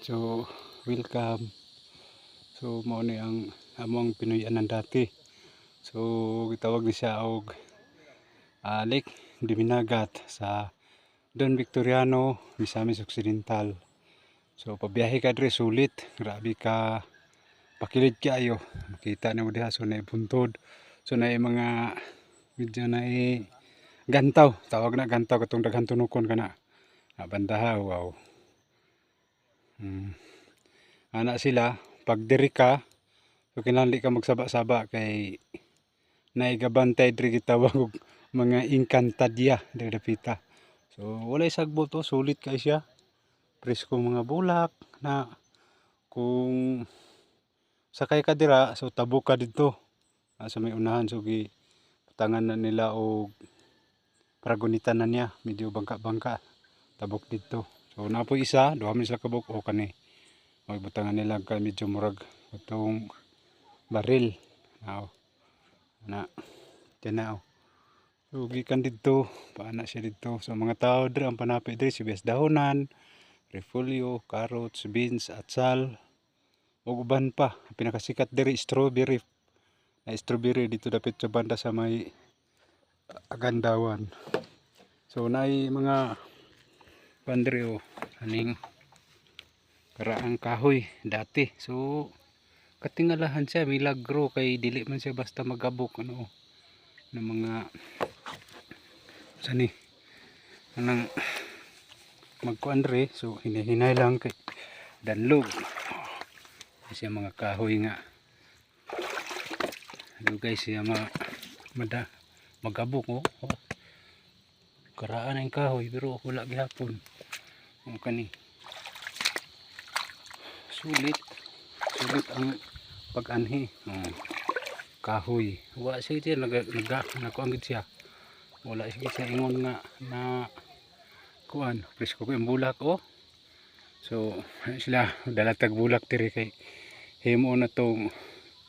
So, welcome. So, mao ni ang among Pinoy-anan dati. So, gitawag ni siya og Lake Diminagat sa Don Victoriano, Misamis Occidental. So, pabiyahe ka dre sulit, grabe ka pakilid kaayo. Makita na mo diha so na buntod. So na mga medyo na gantaw, tawag na gantaw katong daghan tunukon kana. Bandaha, wow. Ana sila pag diri ka, so kinahanglan ka magsaba-saba kay naigabantay diri gitawag og mga inkantadya diri dapita. So walay sagbo to, sulit kay siya. Presko mga bulak na kung sakay ka dira, so tabok ka dito. Sa may unahan, so patangan na nila og paragunitan na niya, medyo bangka-bangka, tabok dito. So napoy isa, duha man sila kabuk o kani. Magbutangan nila ka medyo murag itong baril. Na tinaw. So gikan dito, paana siya dito. So mga tao diri ang panapit diri sibuyas dahonan, repolyo, carrots, beans, atsal, ug uban pa. Pinakasikat diri strawberry. Na strawberry dito dapit sa banda sa may Agandawan. So naay mga pandre aning karaang kahoy dati. So katingalahan siya milagro kay dili man siya basta magabok ng mga sani anang magkuan dre. So hinahinay lang kay danlog siya mga kahoy nga dugay siya magabok karaan ang kahoy pero wala gihapon kani sulit ang pag-anhi kahoy wa siya nakuanggit siya wala siya ingon nga na kuan presko ko yung bulak so sila dalatag bulak diri kay himo na tong